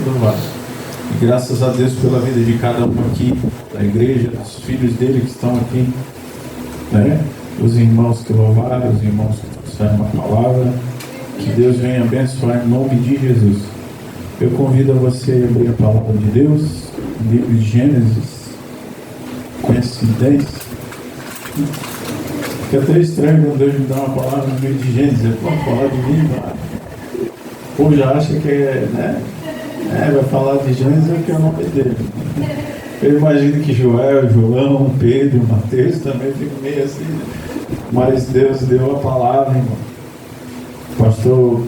louvado. E graças a Deus pela vida de cada um aqui, da igreja, dos filhos dele que estão aqui, né? Os irmãos que louvaram, os irmãos que trouxeram uma palavra. Que Deus venha abençoar em nome de Jesus. Eu convido a você a abrir a palavra de Deus, no livro de Gênesis. Coincidência? Fica até estranho quando Deus me dá uma palavra no meio de Gênesis. Eu posso falar de mim, o povo já acha que é, né? Vai falar de Gênesis porque é o nome dele. Eu imagino que Joel, João, Pedro, Mateus também ficam meio assim. Mas Deus deu a palavra, irmão. O pastor,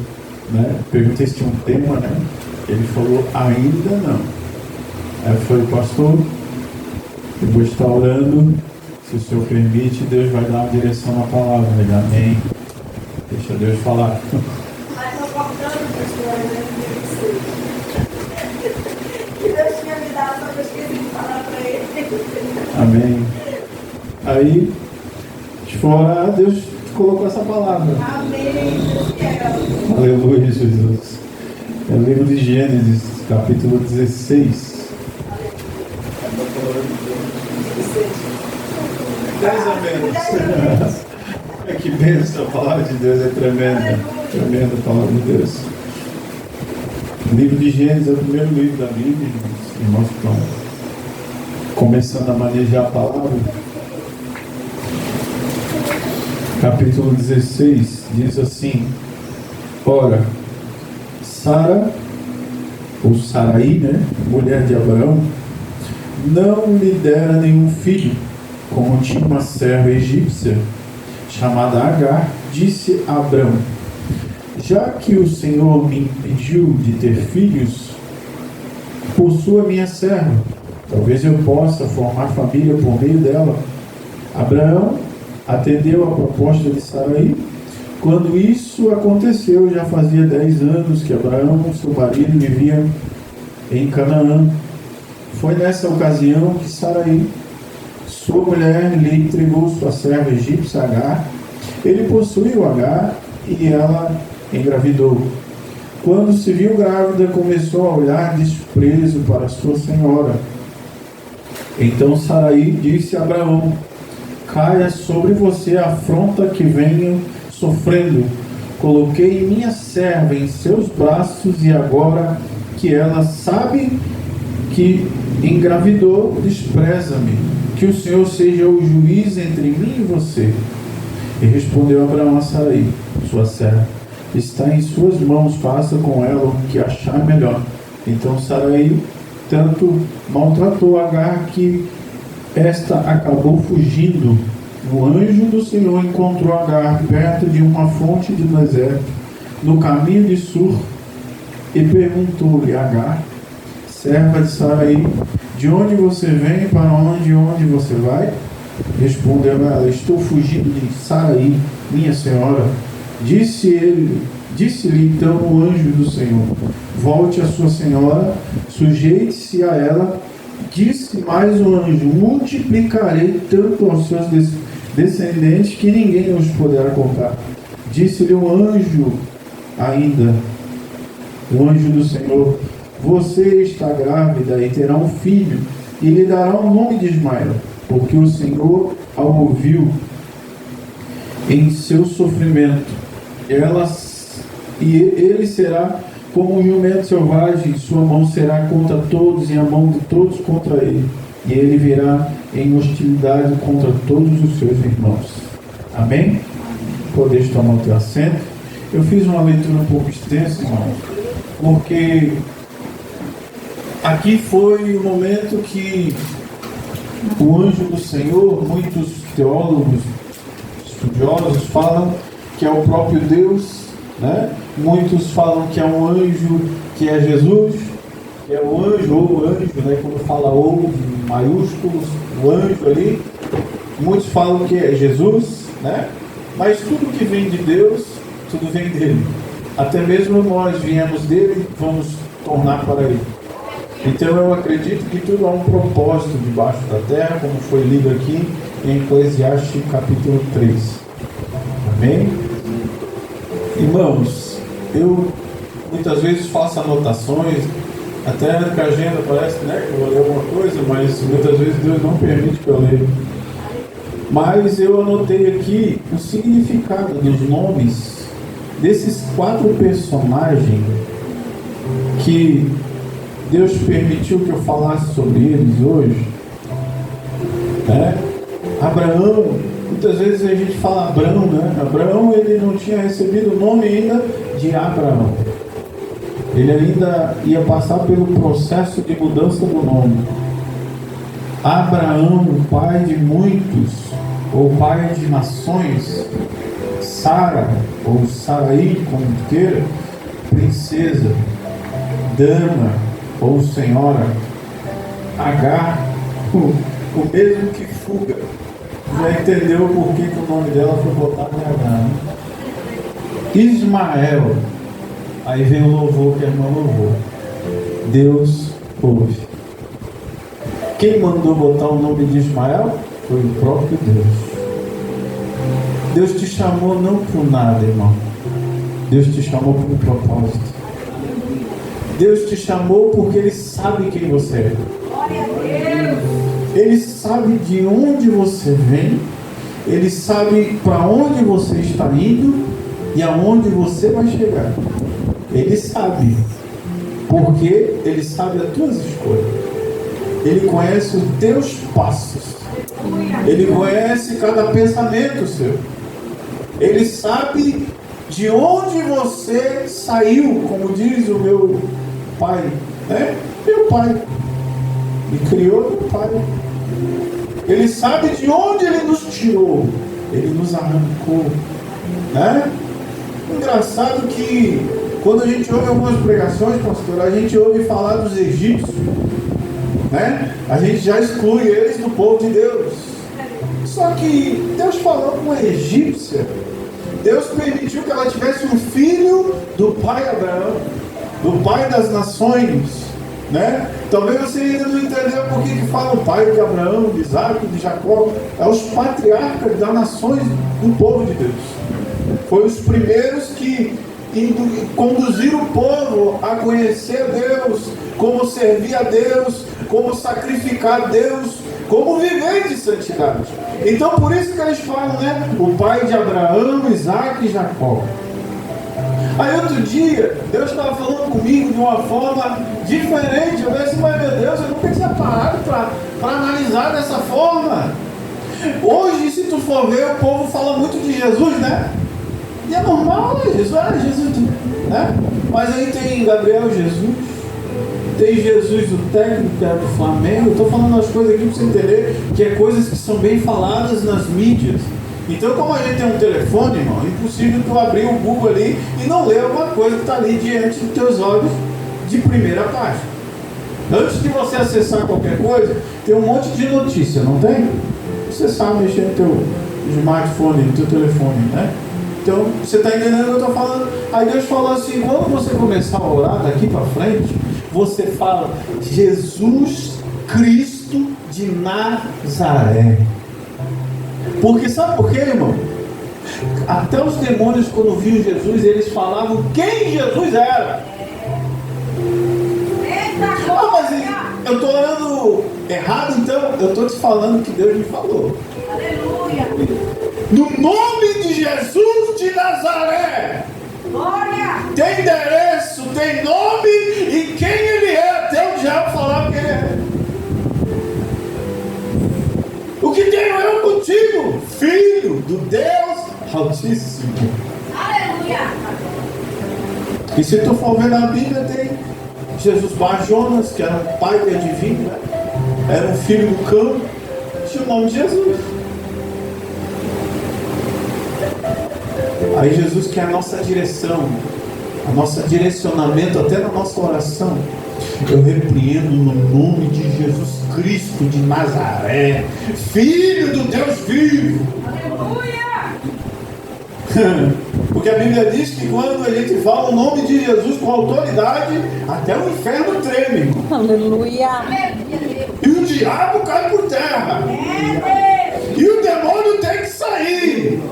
né, perguntei se tinha um tema, né? Ele falou, ainda não. Aí eu falei, pastor, eu vou estar orando, se o Senhor permite, Deus vai dar uma direção na palavra. Ele, amém. Deixa Deus falar. Mas estou cortando, pastor, que Deus tinha me dado, só que eu esqueci de falar para ele. Amém. Aí, de fora, Deus colocou essa palavra. Amém. Aleluia, Jesus. É o livro de Gênesis, capítulo 16. 10 a menos. Que bênção, a palavra de Deus é tremenda. Tremenda a palavra de Deus. O livro de Gênesis é o primeiro livro da Bíblia. Os irmãos que estão começando a manejar a palavra. Capítulo 16 diz assim: ora, Sara, ou Sarai, né, mulher de Abraão, não lhe dera nenhum filho, como tinha uma serva egípcia chamada Agar. Disse a Abraão: já que o Senhor me impediu de ter filhos, possua minha serva, talvez eu possa formar família por meio dela. Abraão atendeu a proposta de Sarai. Quando isso aconteceu, já fazia 10 anos que Abraão, seu marido, vivia em Canaã. Foi nessa ocasião que Sarai, sua mulher, lhe entregou sua serva egípcia Agar. Ele possuiu Agar e ela engravidou. Quando se viu grávida, começou a olhar desprezo para sua senhora. Então Sarai disse a Abraão: caia sobre você a afronta que venho sofrendo. Coloquei minha serva em seus braços e agora que ela sabe que engravidou, despreza-me. Que o Senhor seja o juiz entre mim e você. E respondeu Abraão a Sarai, sua serva: está em suas mãos, faça com ela o que achar melhor. Então Sarai tanto maltratou Agar que esta acabou fugindo. O anjo do Senhor encontrou Agar perto de uma fonte de deserto, no caminho de Sur, e perguntou-lhe: Agar, serva de Sarai, de onde você vem e para onde você vai? Respondeu ela: estou fugindo de Sarai, minha senhora. Disse-lhe então o anjo do Senhor: volte a sua senhora, sujeite-se a ela. Disse mais o anjo: multiplicarei tanto aos seus descendentes que ninguém os poderá contar. Disse-lhe o anjo ainda, o anjo do Senhor: você está grávida e terá um filho, e lhe dará o nome de Ismael, porque o Senhor a ouviu em seu sofrimento. Ele será como um jumento selvagem, sua mão será contra todos e a mão de todos contra ele, e ele virá em hostilidade contra todos os seus irmãos. Amém? Podeis tomar o teu assento. Eu fiz uma leitura um pouco extensa, irmãos, porque aqui foi o momento que o anjo do Senhor, muitos teólogos, estudiosos falam que é o próprio Deus, né? Muitos falam que é um anjo, que é Jesus, que é o anjo, ou o anjo, né? Quando fala ou em maiúsculos, o anjo ali. Muitos falam que é Jesus, né? Mas tudo que vem de Deus, tudo vem dele. Até mesmo nós viemos dele, vamos tornar para ele. Então eu acredito que tudo há um propósito debaixo da terra, como foi lido aqui em Eclesiastes capítulo 3. Amém? Irmãos, eu muitas vezes faço anotações, Até na agenda parece, né, que eu vou ler alguma coisa, mas muitas vezes Deus não permite que eu leia. Mas eu anotei aqui o significado dos nomes desses 4 personagens que Deus permitiu que eu falasse sobre eles hoje. Abraão, muitas vezes a gente fala Abrão, né? Abraão, ele não tinha recebido o nome ainda de Abraão. Ele ainda ia passar pelo processo de mudança do nome. Abraão, o pai de muitos, ou pai de nações. Sara, ou Sarai, como queira, princesa. Dama, ou senhora. Agar, o mesmo que fuga. Já entendeu por que o nome dela foi botado em Agar, né? Ismael. Aí vem o louvor que a irmã louvou. Deus ouve. Quem mandou botar o nome de Ismael? Foi o próprio Deus. Deus te chamou não por nada, irmão. Deus te chamou por um propósito. Deus te chamou porque Ele sabe quem você é. Glória a Deus. Ele sabe de onde você vem. Ele sabe para onde você está indo e aonde você vai chegar. Ele sabe, porque Ele sabe as tuas escolhas. Ele conhece os teus passos. Ele conhece cada pensamento seu. Ele sabe de onde você saiu, como diz o meu pai, né? Meu pai me criou, meu pai. Ele sabe de onde Ele nos tirou. Ele nos arrancou, né? Engraçado que quando a gente ouve algumas pregações, pastor, a gente ouve falar dos egípcios, né? A gente já exclui eles do povo de Deus. Só que Deus falou com a egípcia. Deus permitiu que ela tivesse um filho do pai Abraão, do pai das nações, né? Talvez você ainda não entendeu por que fala o pai de Abraão, de Isaac, de Jacó. É os patriarcas das nações do povo de Deus. Foi os primeiros que conduziram o povo a conhecer a Deus, como servir a Deus, como sacrificar a Deus, como viver de santidade. Então por isso que eles falam, né? O pai de Abraão, Isaac e Jacó. Aí outro dia, Deus estava falando comigo de uma forma diferente. Eu falei assim, mas meu Deus, eu nunca tinha parado para analisar dessa forma. Hoje, se tu for ver, o povo fala muito de Jesus, né? E é normal, Jesus, né? Mas aí tem Gabriel Jesus, tem Jesus o técnico, que é do Flamengo. Eu estou falando as coisas aqui para você entender que é coisas que são bem faladas nas mídias. Então, como a gente tem um telefone, irmão, é impossível tu abrir o Google ali e não ler alguma coisa que está ali diante dos teus olhos de primeira página. Antes de você acessar qualquer coisa, tem um monte de notícia, não tem? Você sabe mexer no teu smartphone, no teu telefone, né? Então, você está entendendo o que eu estou falando? Aí Deus falou assim, quando você começar a orar daqui para frente, você fala, Jesus Cristo de Nazaré. Porque sabe por quê, irmão? Até os demônios, quando viam Jesus, eles falavam quem Jesus era. Mas eu estou orando errado, então eu estou te falando que Deus me falou. Aleluia. No nome de Jesus de Nazaré. Glória. Tem endereço, tem nome e quem Ele é. Até o diabo falar que Ele é. O que tenho eu contigo? Filho do Deus Altíssimo. Aleluia. E se tu for ver na Bíblia, tem Jesus Bar Jonas, que era um pai que adivinha, né? Era um filho do campo, tinha o nome de Jesus. Aí Jesus quer a nossa direção, a nosso direcionamento até na nossa oração. Eu repreendo no nome de Jesus Cristo de Nazaré, Filho do Deus vivo. Aleluia. Porque a Bíblia diz que quando a gente fala o nome de Jesus com autoridade, até o inferno treme. Aleluia. E o diabo cai por terra. E o demônio tem que sair.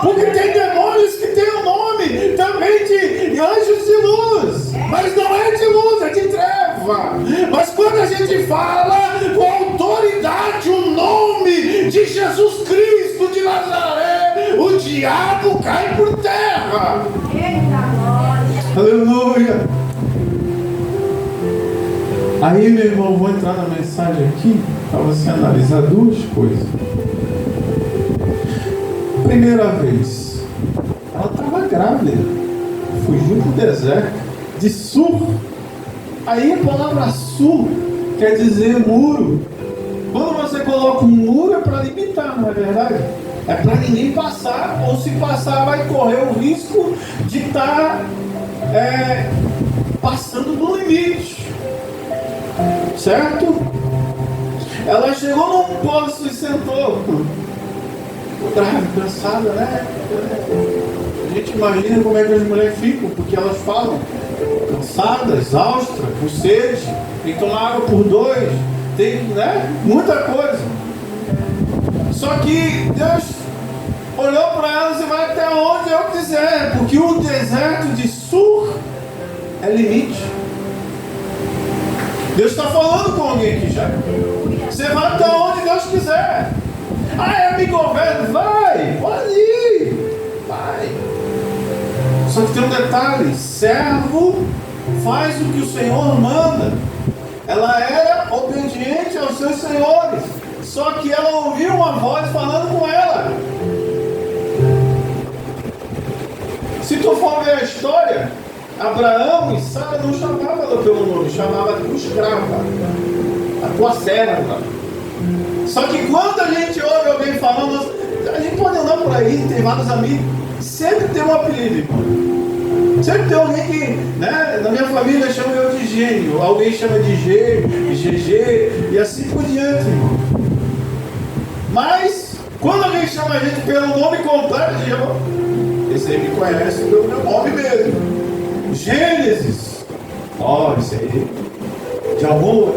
Porque tem demônios que têm o nome também de anjos de luz. Mas não é de luz, é de treva. Jesus Cristo de Nazaré, o diabo cai por terra. Eita glória. Aleluia. Aí, meu irmão, vou entrar na mensagem aqui para você analisar duas coisas. Primeira vez, ela estava grávida, fugiu para o deserto de Sur. Aí a palavra Sur quer dizer muro. Quando você coloca um muro é para limitar, não é verdade? É para ninguém passar, ou se passar vai correr o risco de estar passando do limite. Certo? Ela chegou num poço e sentou. Grávida, cansada, né? A gente imagina como é que as mulheres ficam, porque elas falam cansadas, exaustas, com sede, tem que tomar água por 2, tem, né? Muita coisa. Só que Deus olhou para elas e vai até onde eu quiser, porque o deserto de Sur é limite. Deus está falando com alguém aqui já. Você vai até onde Deus quiser. É me governa, vai, pode ir, vai. Só que tem um detalhe: servo faz o que o Senhor manda. Ela era obediente aos seus senhores, só que ela ouviu uma voz falando com ela. Se tu for ver a história, Abraão e Sara não chamavam ela pelo nome, chamavam a tua escrava, a tua serva. Só que quando a gente ouve alguém falando, a gente pode andar por aí, tem vários amigos, sempre tem um apelido, irmão. Sempre tem alguém que, né, na minha família chama eu de gênio, alguém chama de G, de GG, e assim por diante, irmão. Mas, quando alguém chama a gente pelo nome completo, esse aí me conhece pelo meu nome mesmo. Gênesis, isso aí, de amor,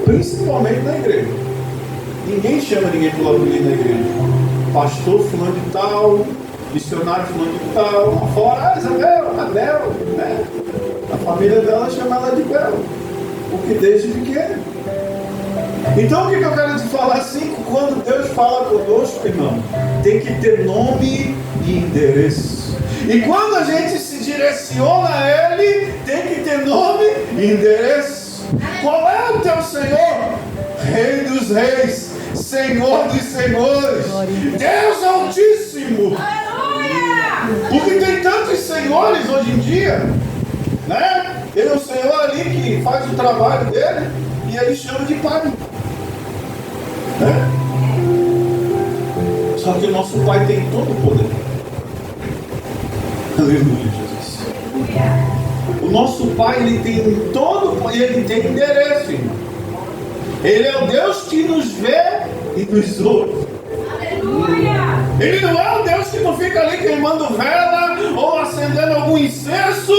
principalmente na igreja. Ninguém chama ninguém pelo apelido na igreja. Pastor fulano de tal, missionário fulano de tal, fora Isabel, Adel, né? A família dela chama ela de Bel, porque desde pequeno. Então o que eu quero te falar assim, quando Deus fala conosco, irmão, tem que ter nome e endereço. E quando a gente se direciona a Ele, tem que ter nome e endereço. Qual é o teu Senhor? Rei dos reis, Senhor dos senhores, Deus Altíssimo. Porque tem tantos senhores hoje em dia, né? Ele é o Senhor ali que faz o trabalho dele e ele chama de Pai, né? Só que o nosso Pai tem todo o poder. Aleluia, Jesus. O nosso Pai, ele tem todo, ele tem endereço, irmão. Ele é o Deus que nos vê e nos ouve. Aleluia! Ele não é o Deus que não fica ali queimando vela ou acendendo algum incenso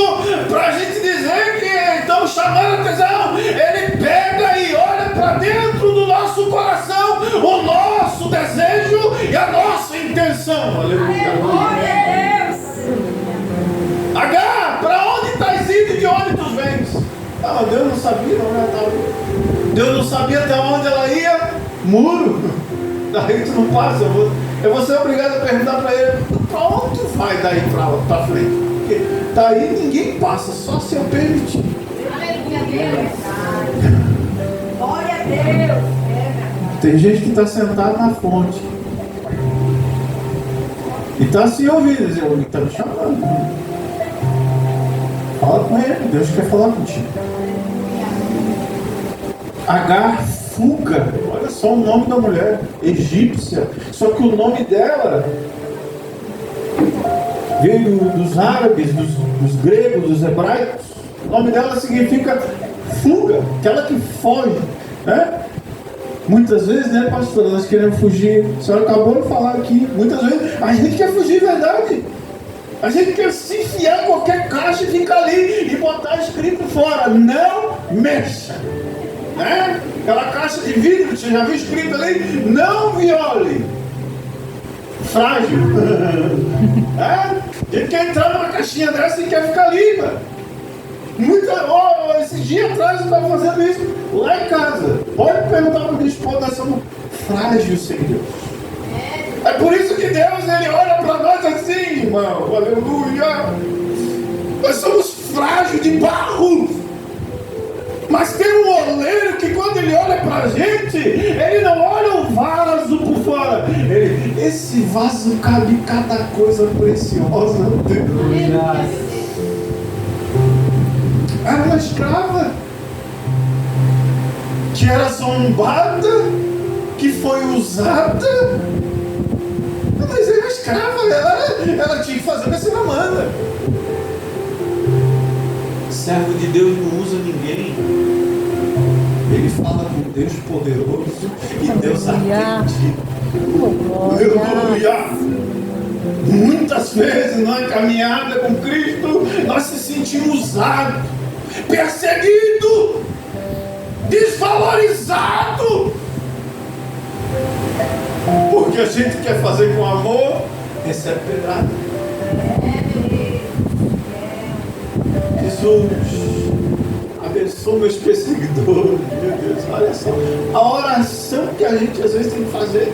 para a gente dizer que estamos chamando a atenção. Ele pega e olha para dentro do nosso coração o nosso desejo e a nossa intenção. Aleluia! Aleluia! Agar, para onde estás indo e de onde tu vens? Deus não sabia, Deus não sabia até onde ela ia. Muro. Daí tu não passa. Eu vou ser obrigado a perguntar para ele: para onde tu vai daí para frente? Porque daí ninguém passa, só se eu permitir. Aleluia, glória a Deus. Tem gente que está sentado na fonte e está assim ouvindo, dizer: ele está me chamando. Fala com ele, Deus quer falar contigo. Agar, fuga. Olha só o nome da mulher, egípcia. Só que o nome dela veio dos árabes, dos gregos, dos hebraicos. O nome dela significa fuga, aquela que foge, né? Muitas vezes, né, pastor, nós queremos fugir. A senhora acabou de falar aqui. Muitas vezes a gente quer fugir, verdade. A gente quer se enfiar em qualquer caixa e ficar ali e botar escrito fora: não mexa. Né? Aquela caixa de vidro, você já viu escrito ali: não viole. Frágil. A gente quer entrar numa caixinha dessa e quer ficar ali, mano. Esse dia atrás eu estava fazendo isso lá em casa. Pode perguntar para minha esposa, nós somos frágeis sem Deus. É por isso que Deus, Ele olha para nós assim, irmão, aleluia. Nós somos frágeis de barro. Mas tem um oleiro que quando ele olha para a gente, ele não olha o vaso por fora. Esse vaso cabe cada coisa preciosa. Era uma escrava que era zombada, que foi usada. Mas era escrava, ela tinha que fazer o que você não manda. Servo de Deus não usa ninguém. Ele fala com Deus poderoso e Deus atende. Aleluia! Muitas vezes na caminhada com Cristo nós se sentimos usados, perseguidos, desvalorizados, porque a gente quer fazer com amor, recebe pedrada. Jesus, abençoa meus perseguidores, meu Deus, olha só, a oração que a gente às vezes tem que fazer,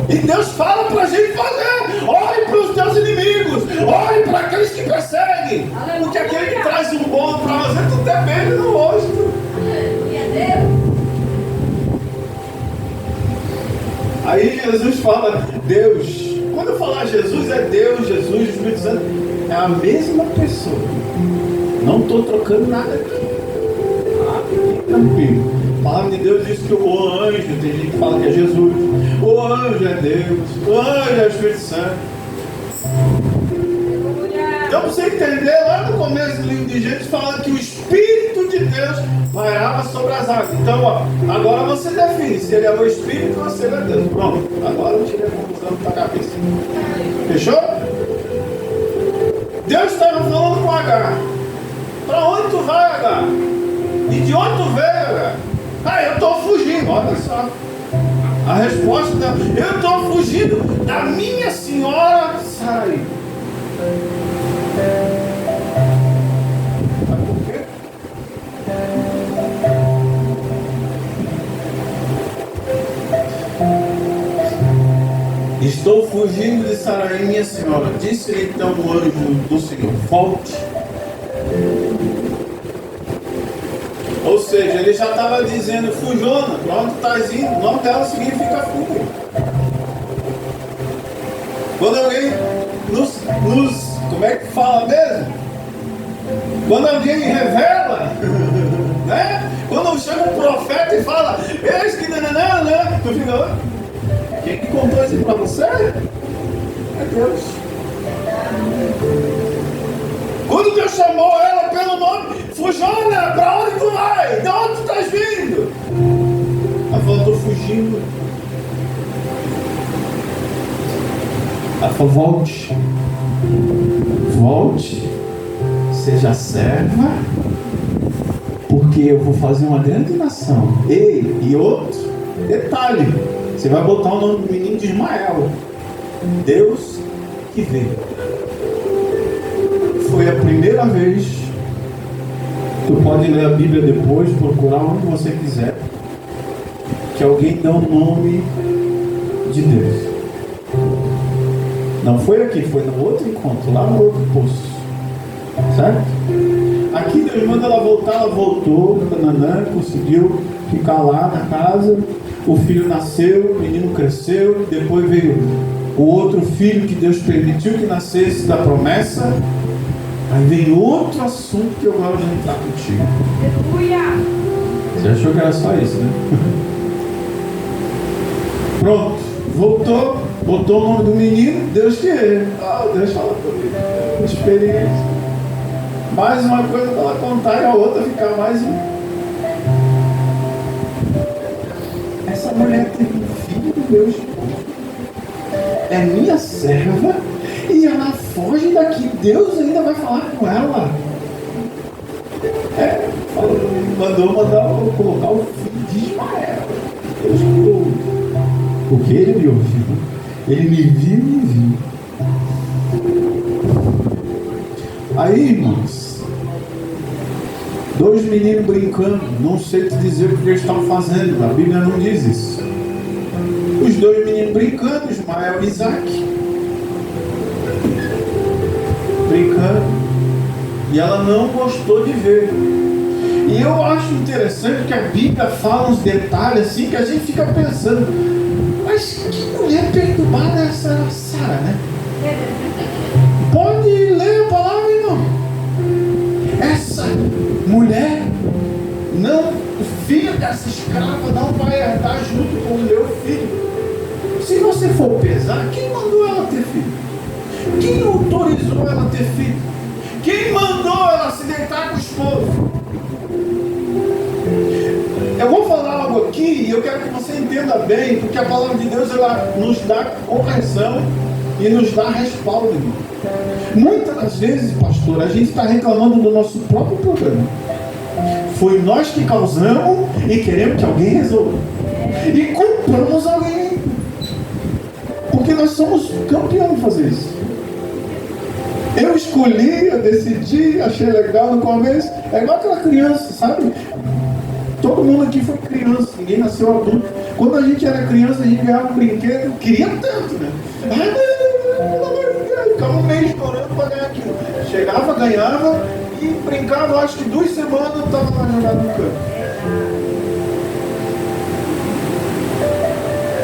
e Deus fala para a gente fazer, ore para os teus inimigos, ore para aqueles que perseguem, porque aquele que traz um bom para você, tu tem beijo no rosto. Aí Jesus fala, Deus, quando eu falar Jesus, é Deus, Jesus, Espírito Santo, é a mesma pessoa. Não estou trocando nada aqui. Tranquilo. A palavra de Deus diz que o anjo, tem gente que fala que é Jesus, o anjo é Deus, o anjo é o Espírito Santo. Então, para você entender, lá no começo do livro de Gênesis, fala que o Espírito de Deus pairava sobre as águas. Então, ó, agora você define se ele é o Espírito ou se ele é Deus. Pronto, agora eu tirei a conclusão da cabeça. Fechou? Deus estava falando com Agar. Para onde tu vai, Agar? E de onde tu veio, Agar? Ah, eu estou fugindo. Olha só. A resposta dela: eu estou fugindo da minha senhora Sarai. Sabe por quê? Estou fugindo de Sarai, minha senhora. Disse-lhe então o anjo do Senhor: volte. Ou seja, ele já estava dizendo: fujona, para onde estás indo? O nome dela significa fuga. Quando alguém como é que fala mesmo? Quando alguém revela, né? Quando chega um profeta e fala, eis que nananana, tu fica: quem que contou isso para você? É Deus. Quando Deus chamou ela pelo nome: fujona, para onde tu vai? De onde tu estás vindo? Ela falou: estou fugindo. Ela falou: volte. Volte. Seja serva. Porque eu vou fazer uma grande nação. Ei, e outro detalhe: você vai botar o nome do menino de Ismael. Deus que vê. Foi a primeira vez. Tu pode ler a Bíblia depois, procurar onde você quiser, que alguém dá o nome de Deus. Não foi aqui, foi no outro encontro, lá no outro poço. Certo? Aqui Deus manda ela voltar, ela voltou, Canaã, conseguiu ficar lá na casa. O filho nasceu, o menino cresceu, depois veio o outro filho que Deus permitiu que nascesse da promessa. Aí vem outro assunto que eu gosto de entrar contigo. Aleluia! Você achou que era só isso, né? Pronto, voltou, botou o nome do menino, Deus que é. Deus fala comigo. Experiência. Mais uma coisa para ela contar e a outra ficar mais um. Essa mulher teve um filho do meu esposo. É minha serva. E ela foge daqui. Deus ainda vai falar com ela. Mandou colocar o filho de Ismael. Deus curou. Porque ele me ouviu. Ele me viu. Aí, irmãos, Dois meninos brincando, não sei te dizer o que eles estão fazendo, a Bíblia não diz isso. Os dois meninos brincando, Ismael e Isaac. Brincando. E ela não gostou de ver. E eu acho interessante que a Bíblia fala uns detalhes assim que a gente fica pensando, mas que mulher perturbada é essa Sara, né? Pode ler a palavra, irmão. Essa mulher, não, o filho dessa escrava não vai herdar junto com o meu filho. Se você for pesar, quem mandou ela ter filho? Quem autorizou ela ter filho? Quem mandou ela se deitar com o esposo? Eu vou falar algo aqui e eu quero que você entenda bem, porque a palavra de Deus ela nos dá correção e nos dá respaldo, irmão. Muitas das vezes, pastor, a gente está reclamando do nosso próprio problema. Foi nós que causamos e queremos que alguém resolva. E culpamos alguém. Porque nós somos campeões de fazer isso. Eu escolhi, eu decidi, achei legal no começo. É igual aquela criança, sabe? Todo mundo aqui foi criança, ninguém nasceu adulto. Quando a gente era criança, a gente ganhava um brinquedo, queria tanto, né? Ficava um mês chorando para ganhar aquilo. Chegava, ganhava e brincava, acho que 2 semanas eu estava lá jogado no campo.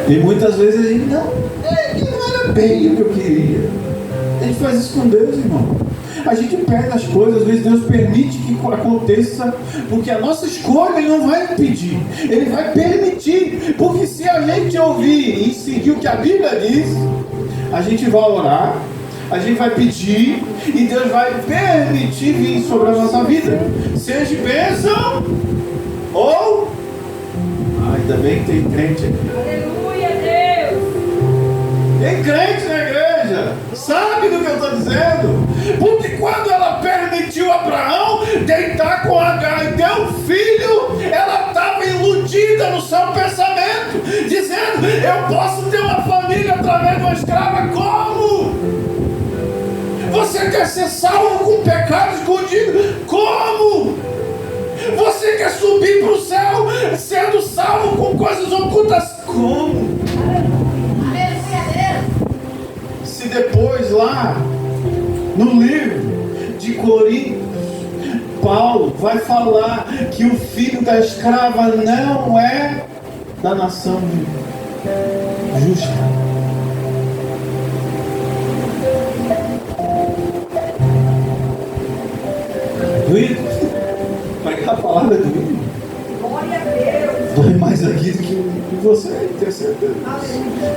E muitas vezes a gente não era bem o que eu queria. A gente faz isso com Deus, irmão. A gente perde as coisas, às vezes Deus permite que aconteça, porque a nossa escolha Ele não vai impedir, Ele vai permitir, porque se a gente ouvir e seguir o que a Bíblia diz, a gente vai orar, a gente vai pedir, e Deus vai permitir vir sobre a nossa vida, seja bênção, ou, ainda bem que tem crente aqui. Aleluia, Deus! Tem crente na igreja, sabe do que eu estou dizendo? Porque quando ela permitiu Abraão deitar com Agar e ter um filho, ela estava iludida no seu pensamento, dizendo, eu posso ter uma família através de uma escrava. Como? Você quer ser salvo com pecado escondido? Como? Você quer subir para o céu sendo salvo com coisas ocultas? Como? Se depois lá no livro de Coríntios, Paulo vai falar que o filho da escrava não é da nação justa. Doído? Pregar a palavra é doído? Glória a Deus! Dói mais aqui do que você, tenho certeza.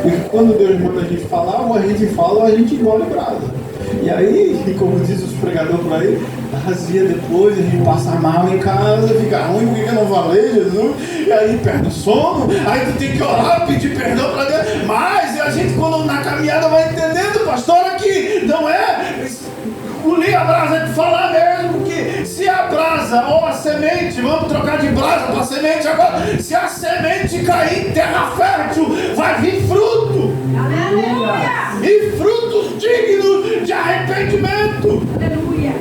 Porque quando Deus manda a gente falar, ou a gente fala ou a gente engole brasa. E aí, como diz os pregadores por aí, razia depois, a gente passa mal em casa, fica ruim, porque eu não falei, Jesus, e aí perde o sono, aí tu tem que orar, pedir perdão para Deus. Mas a gente, quando na caminhada, vai entendendo, pastor, aqui não é engolir a brasa de falar mesmo, porque se a brasa ou a semente, vamos trocar de brasa para semente agora, se a semente cair em terra fértil, vai vir fruto. Aleluia! E frutos dignos de arrependimento. Aleluia!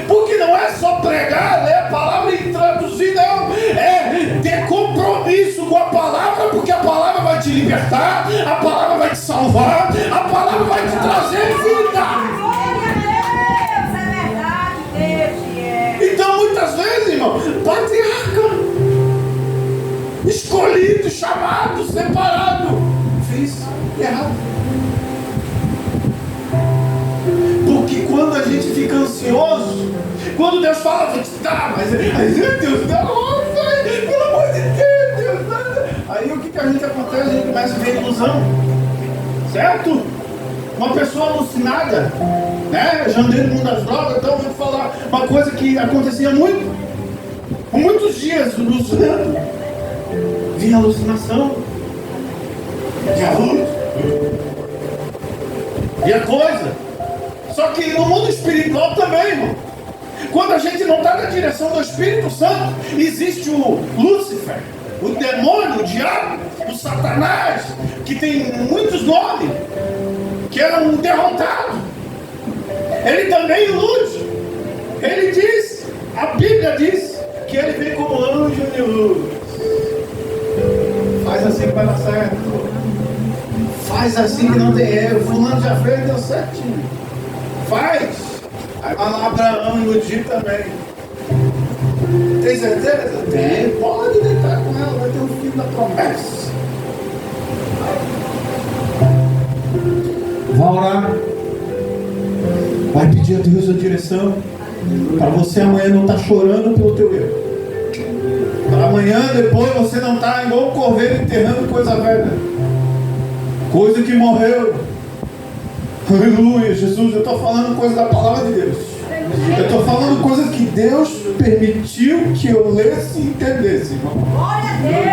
Porque não é só pregar, ler a palavra e traduzir, não. É ter compromisso com a palavra, porque a palavra vai te libertar, a palavra vai te salvar, a palavra vai te trazer vida. Glória a Deus! É verdade, Deus é. Então, muitas vezes, irmão, patriarca, escolhido, chamado, separado, fiz errado. Porque quando a gente fica ansioso, quando Deus fala, a gente tá, mas Deus, não, pelo amor de Deus, nada. Aí o que a gente acontece? A gente começa a ver ilusão, certo? Uma pessoa alucinada, né? Já andei no mundo das drogas, então eu vou te falar uma coisa que acontecia muito, por muitos dias, alucinando, vinha alucinação, vinha vulto, vinha coisa. Só que no mundo espiritual também, irmão. Quando a gente não está na direção do Espírito Santo, existe o Lúcifer, o demônio, o diabo, o Satanás, que tem muitos nomes, que é um derrotado. Ele também ilude. Ele diz, a Bíblia diz, que ele vem como anjo de luz. Faz assim que vai dar certo. Faz assim que não tem erro. Fulano já fez e deu certinho. Faz. Aí vai lá Abraão iludir também. Tem certeza? Tem. Pode deitar com ela, vai ter um filho da promessa. Vai orar. Vai pedir a Deus a direção. Para você amanhã não estar chorando pelo teu erro. Para amanhã, depois, você não estar igual um cordeiro enterrando coisa velha. Coisa que morreu. Aleluia, Jesus, eu estou falando coisa da palavra de Deus. Eu estou falando coisas que Deus permitiu que eu lesse e entendesse, irmão.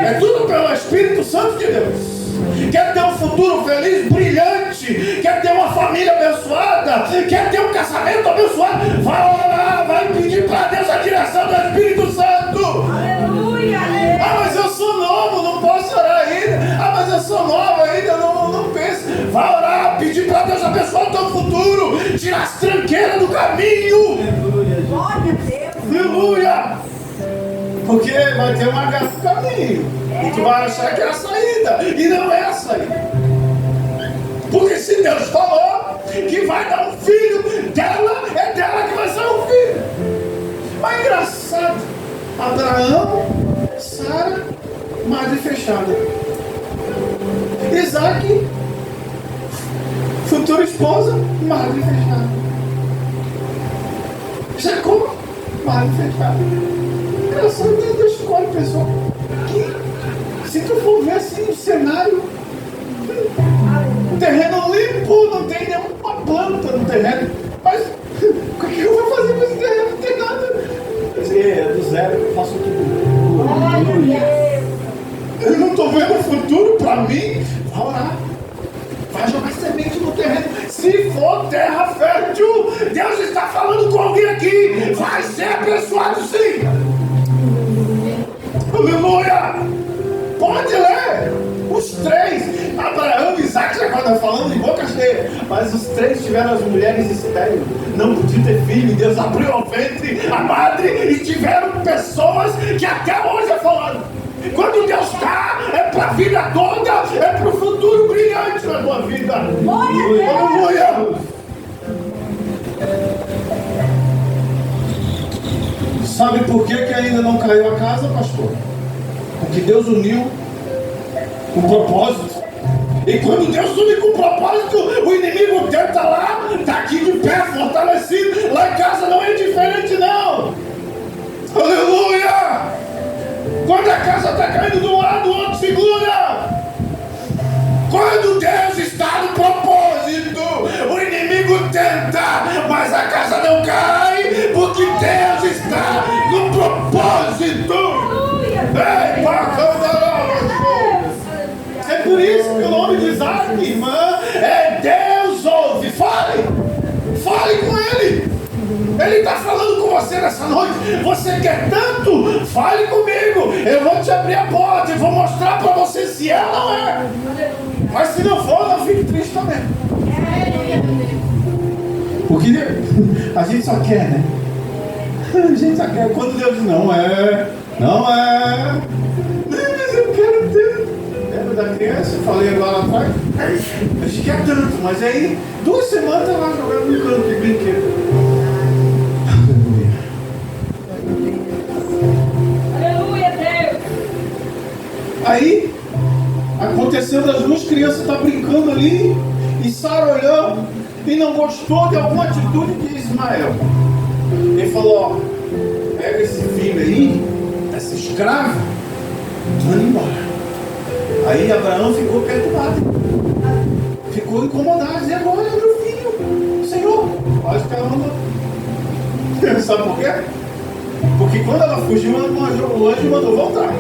É tudo pelo Espírito Santo de Deus. Quer ter um futuro feliz, brilhante, quer ter uma família abençoada, quer ter um casamento abençoado, vai orar, vai pedir para Deus a direção do Espírito Santo. Aleluia! Ah, mas eu sou novo, não posso orar ainda. Ah, mas eu sou nova ainda, não penso. Vai orar, pedir para Deus abençoar o teu futuro, tirar as tranqueiras do caminho. Glória a Deus! Aleluia! Porque vai ter uma guerra no caminho. E tu vai achar que é a saída. E não é a saída. Porque se Deus falou que vai dar um filho dela, é dela que vai ser um filho. Mas engraçado. Abraão, Sara, madre fechada. Isaac, futura esposa, madre fechada. Jacó, madre fechada. Engraçado, Deus escolhe pessoal que, se tu for ver assim o cenário, terreno limpo, não tem nenhuma planta no terreno. Mas o que eu vou fazer com esse terreno? Não tem nada. É do zero, eu faço tudo. Eu não estou vendo o futuro para mim. Vai orar. Vai jogar semente no terreno. Se for terra fértil, Deus está falando com alguém aqui. Vai ser abençoado sim. Aleluia! Pode ler! Os três, Abraão, Isaac, já estão falando de boca cheia, mas os três tiveram as mulheres estéreis, não podiam ter filho, e Deus abriu o ventre, a madre, e tiveram pessoas que até hoje é falando. Quando Deus está, é para a vida toda, é para o futuro brilhante na tua vida. Aleluia! Sabe por que ainda não caiu a casa, pastor? Porque Deus uniu o propósito. E quando Deus une com o propósito, o inimigo tenta lá, está aqui de pé, fortalecido. Lá em casa não é diferente, não. Aleluia! Quando a casa está caindo de um lado, o outro segura. Quando Deus está no propósito, o inimigo tenta, mas a casa não cai, porque Deus está no propósito. Ei, é por isso que o nome de Isaac, irmã, é Deus ouve. Fale com Ele. Ele está falando com você nessa noite. Você quer tanto? Fale comigo. Eu vou te abrir a porta e vou mostrar para você se é ou não é. Mas se não for, não fique triste também. Porque a gente só quer, né? A gente só quer. Quando Deus diz não é. Mas eu quero tanto. Lembra da criança? Eu falei agora atrás. A gente quer tanto, mas aí 2 semanas ela vai jogando no campo de brinquedo. Aleluia, Deus! Aí aconteceu das 2 crianças estar brincando ali, e Sara olhou e não gostou de alguma atitude de Ismael. Ele falou: ó, pega esse filho aí, essa escrava, manda embora. Aí Abraão ficou perturbado, ficou incomodado. E agora, meu filho, Senhor, acho que ela mandou. Sabe por quê? Porque quando ela fugiu, o anjo mandou voltar.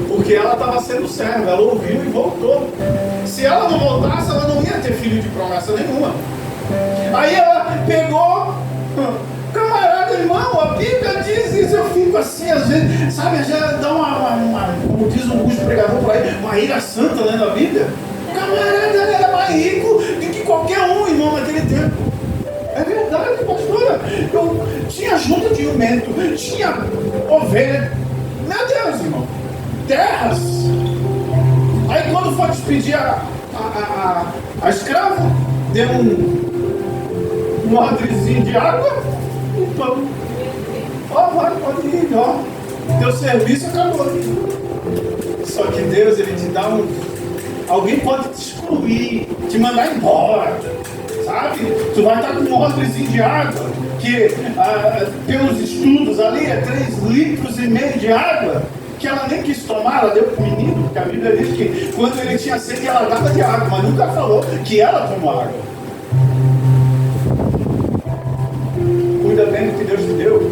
Porque ela estava sendo serva, ela ouviu e voltou. Se ela não voltasse, ela não ia ter filho de promessa nenhuma. Aí ela pegou, camarada, irmão, a Bíblia diz isso. Eu fico assim, às vezes, sabe, já dá uma como diz alguns pregadores por aí, uma ira santa lendo a Bíblia. O camarada era mais rico do que qualquer um, irmão, naquele tempo. É verdade, pastora. Eu tinha junta de jumento, tinha ovelha. Meu Deus, irmão. Terras. Aí quando foi despedir a escrava, deu um odrezinho de água e pão. Ó, vai, pode ir, ó. Teu serviço acabou. Só que Deus, Ele te dá alguém pode te excluir, te mandar embora, sabe? Tu vai estar com um odrezinho de água, que pelos estudos ali é 3,5 litros de água, que ela nem quis tomar, ela deu para o menino, porque a Bíblia diz que quando ele tinha sede, ela dava de água, mas nunca falou que ela tomou água. Cuida bem do que Deus te deu.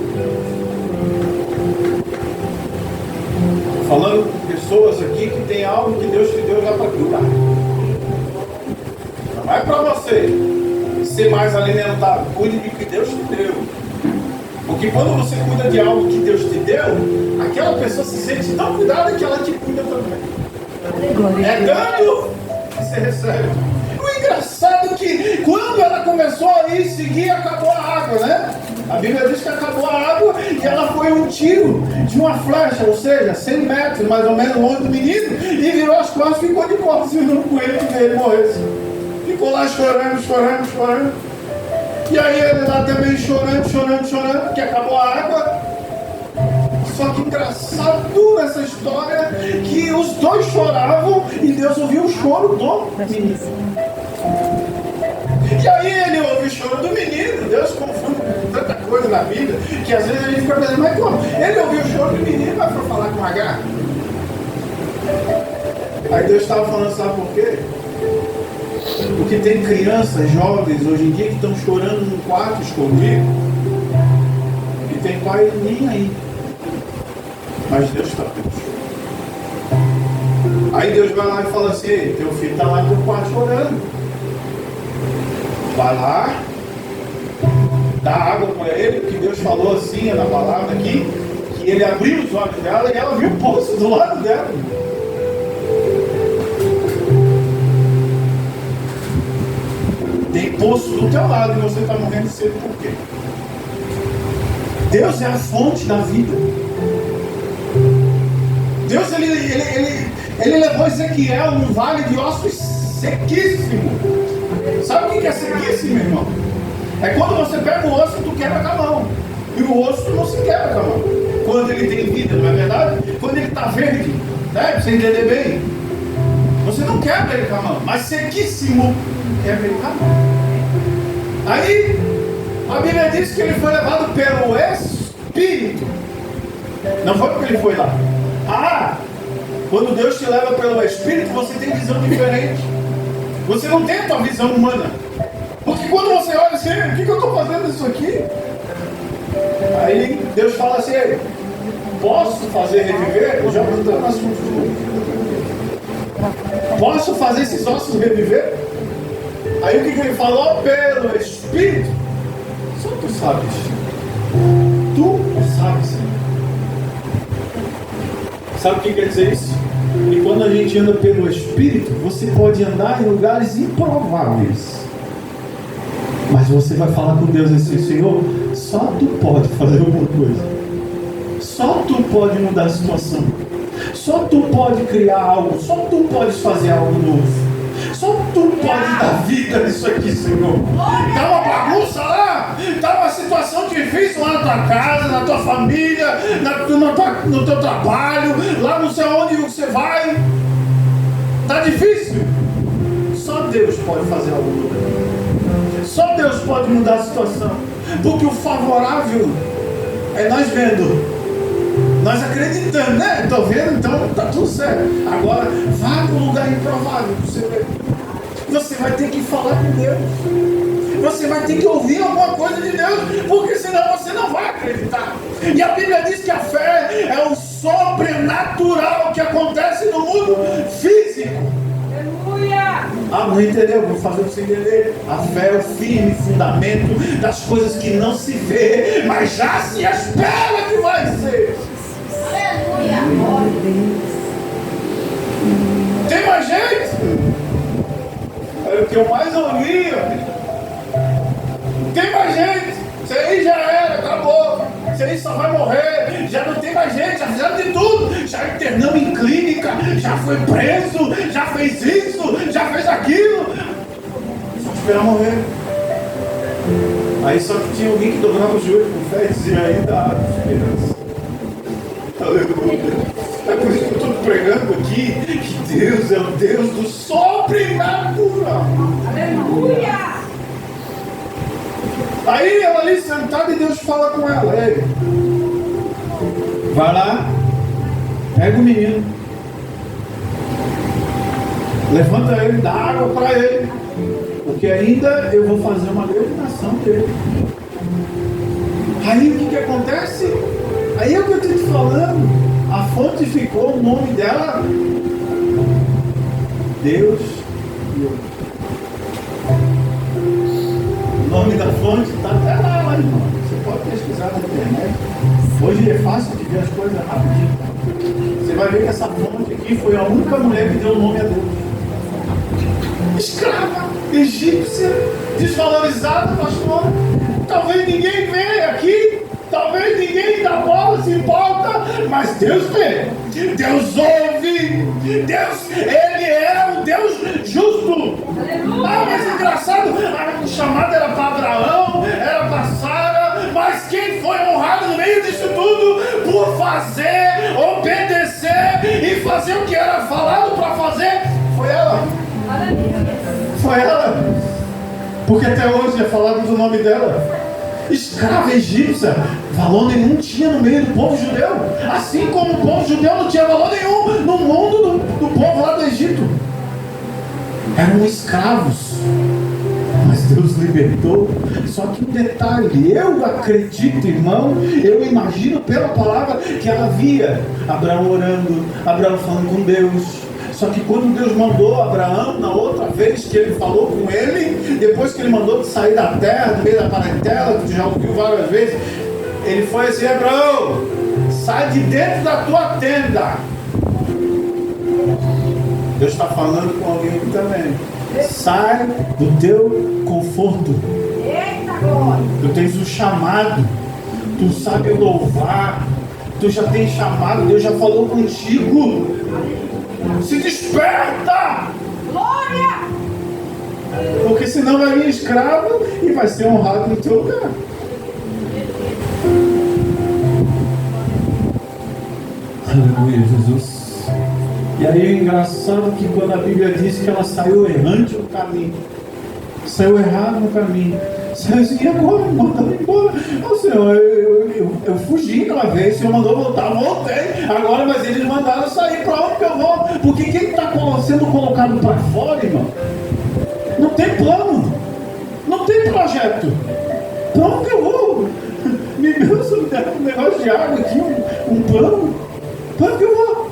Falando com pessoas aqui que tem algo que Deus te deu já para cuidar. Não é para você ser mais alimentado. Cuide do que Deus te deu. Porque quando você cuida de algo que Deus te deu, aquela pessoa se sente tão cuidada que ela te cuida também. É dando que você recebe. O engraçado é que quando ela começou a ir seguir, acabou a água, né? A Bíblia diz que acabou a água e ela foi um tiro de uma flecha, ou seja, 100 metros mais ou menos longe do menino, e virou as costas e ficou de costas com ele que ele morresse. Ficou lá chorando. E aí ele lá também chorando, porque acabou a água. Só que engraçado nessa história que os dois choravam e Deus ouviu o choro do menino. E aí ele ouve o choro do menino. Deus confunde tanta coisa na Bíblia que às vezes a gente fica pensando, mas como? Ele ouviu o choro do menino, mas foi falar com H. Aí Deus estava falando, sabe por quê? Porque tem crianças, jovens hoje em dia que estão chorando num quarto escondido e tem pai nem aí. Mas Deus está vendo o choro. Aí Deus vai lá e fala assim, teu filho está lá no teu quarto chorando. Vai lá, dá água para ele, porque Deus falou assim na palavra aqui, que ele abriu os olhos dela e ela viu o poço do lado dela. Tem poço do teu lado e você está morrendo de sede por quê? Deus é a fonte da vida. Deus ele levou Ezequiel num vale de ossos sequíssimo. Sabe o que é sequíssimo, irmão? É quando você pega o osso e tu quebra com a mão. E o osso não se quebra com a mão. Quando ele tem vida, não é verdade? Quando ele está verde, né? Pra você entender bem. Você não quebra ele com a mão. Mas sequíssimo, quebra ele com a mão. Aí, a Bíblia diz que ele foi levado pelo Espírito. Não foi porque ele foi lá. Quando Deus te leva pelo Espírito, você tem visão diferente. Você não tem a tua visão humana. Porque quando você olha assim, o que eu estou fazendo isso aqui? Aí Deus fala assim, posso fazer reviver? Eu já vou entrar no assunto. Posso fazer esses ossos reviver? Aí o que ele falou? Pelo Espírito. Só tu sabes. Tu sabes. Sabe o que quer dizer isso? E quando a gente anda pelo Espírito, você pode andar em lugares improváveis. Mas você vai falar com Deus assim, Senhor, só tu pode fazer alguma coisa. Só tu pode mudar a situação. Só tu pode criar algo. Só tu podes fazer algo novo. Só tu pode dar vida nisso aqui, Senhor. Está uma bagunça lá. Está uma situação difícil lá na tua casa, na tua família, no teu trabalho, lá não sei onde você vai. Está difícil. Só Deus pode fazer algo novo. Só Deus pode mudar a situação. Porque o favorável é nós vendo. Nós acreditando, né? Estou vendo, então está tudo certo. Agora, vá para um lugar improvável para você ver. Você vai ter que falar com Deus. Você vai ter que ouvir alguma coisa de Deus, porque senão você não vai acreditar. E a Bíblia diz que a fé é o sobrenatural que acontece no mundo físico. Aleluia! Não entendeu? Vou fazer você entender. A fé é o firme fundamento das coisas que não se vê, mas já se espera que vai ser. Aleluia! Tem mais gente? É o que eu mais ouvi. Tem mais fazendo de tudo. Já internou em clínica, já foi preso, já fez isso, já fez aquilo. Só esperar morrer. Aí só que tinha alguém que dobrava o joelho com fé e dizia, ainda há esperança. Aleluia. É por isso que eu estou pregando aqui que Deus é o Deus do sobrenatural. Aleluia! Aí ela ali sentada e Deus fala com ela: ei, vai lá, pega o menino, levanta ele, dá água para ele, porque ainda eu vou fazer uma grande nação dele. Aí o que acontece? Aí é o que eu estou te falando. A fonte ficou, o nome dela, Deus. O nome da fonte está até lá, irmão. Você pode pesquisar na internet. Hoje é fácil de ver as coisas rapidinho. Você vai ver que essa fonte aqui foi a única mulher que deu o nome a Deus. Escrava, egípcia, desvalorizada, pastor. Talvez ninguém veja aqui. Talvez ninguém da bola se importa, mas Deus vê, Deus ouve, Deus, Ele é o Deus justo. Ah, mas engraçado, o chamado era para Abraão, era para Sara, mas quem foi honrado no meio disso tudo por fazer, obedecer e fazer o que era falado para fazer, foi ela. Foi ela, porque até hoje é falado do nome dela. Escrava egípcia, valor nenhum tinha no meio do povo judeu, assim como o povo judeu não tinha valor nenhum no mundo do povo lá do Egito. Eram escravos, mas Deus libertou. Só que um detalhe, eu acredito, irmão, eu imagino pela palavra que ela via Abraão orando, Abraão falando com Deus. Só que quando Deus mandou Abraão, na outra vez que ele falou com ele, depois que ele mandou de sair da terra, do meio da parentela, que tu já ouviu várias vezes, ele foi assim: Abraão, sai de dentro da tua tenda. Deus está falando com alguém aqui também. Sai do teu conforto. Eita glória! Tu tens um chamado, tu sabe louvar, tu já tens chamado, Deus já falou contigo. Se desperta! Glória! Porque senão vai vir escravo e vai ser honrado no teu lugar. Aleluia, Jesus. E aí é engraçado que quando a Bíblia diz que ela saiu errante no caminho, saiu errado no caminho, saiu assim: e agora? Mandaram embora. Ô Senhor, eu fugi uma vez, o Senhor mandou voltar, voltei. Agora, mas eles mandaram sair. Para onde que eu vou? Porque quem está sendo colocado para fora, irmão, não tem plano, não tem projeto. Para onde que eu vou? Me deu um negócio de água aqui, um plano. Para onde que eu vou?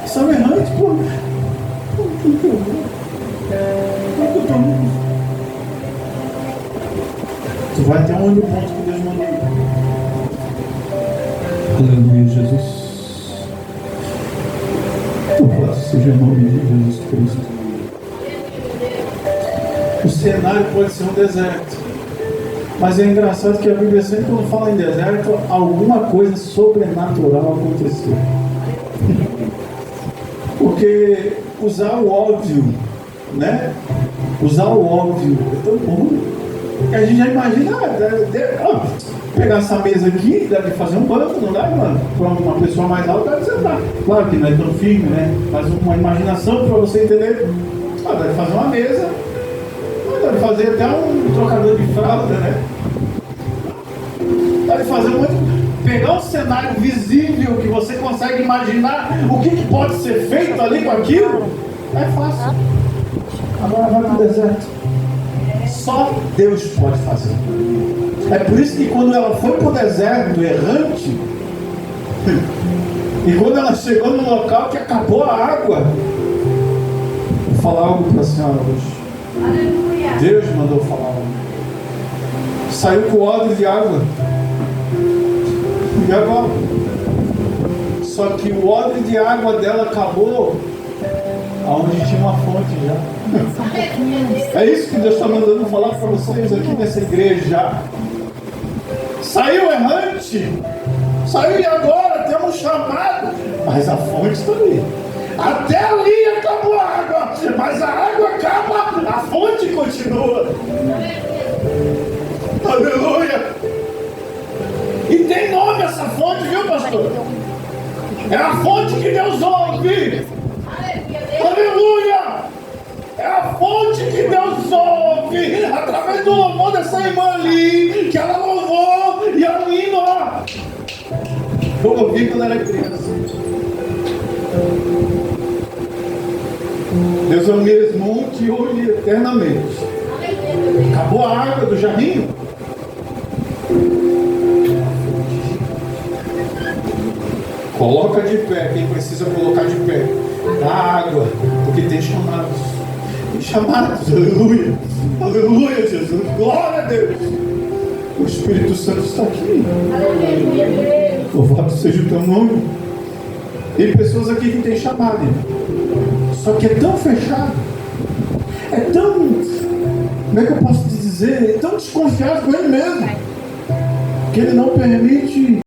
São errantes, pô. Para onde que eu vou? Para onde que eu estou indo? Tu vai até onde o ponto que Deus mandou. Aleluia, Jesus. Louvado seja o nome de Jesus Cristo. O cenário pode ser um deserto, mas é engraçado que a Bíblia sempre, quando fala em deserto, alguma coisa sobrenatural aconteceu. Porque usar o óbvio, né? Usar o óbvio é tão bom. A gente já imagina, pegar essa mesa aqui, deve fazer um banco, não dá, mano? Para uma pessoa mais alta deve sentar. Claro que não é tão firme, né? Mas uma imaginação para você entender. Deve fazer uma mesa, deve fazer até um trocador de fralda, né? Deve fazer muito. Pegar um cenário visível que você consegue imaginar o que pode ser feito ali com aquilo, é fácil. Agora vai para o deserto. Só Deus pode fazer. É por isso que quando ela foi para o deserto errante, e quando ela chegou no local que acabou a água, vou falar algo para a senhora hoje. Aleluia! Deus mandou falar algo. Saiu com odre de água. E agora? Só que o odre de água dela acabou aonde tinha uma fonte já. É isso que Deus está mandando falar para vocês aqui nessa igreja. Saiu errante, saiu e agora temos Mas a fonte está ali. Até ali acabou a água, mas a água acaba, a fonte continua. Aleluia! E tem nome essa fonte, viu, pastor? É a fonte que Deus ouve. Aleluia! É a fonte que Deus ouve através do louvor dessa irmã ali, que ela louvou e ela indo lá. Eu ouvi quando era criança. Deus é o mesmo ontem, hoje e eternamente. Acabou a água do jardim? Coloca de pé quem precisa colocar de pé. Dá água, porque tem chamados. Tem chamados, aleluia. Aleluia, Jesus. Glória a Deus. O Espírito Santo está aqui. Louvado seja o teu nome. Tem pessoas aqui que têm chamado, só que é tão fechado. É tão, como é que eu posso te dizer? É tão desconfiado com ele mesmo, que ele não permite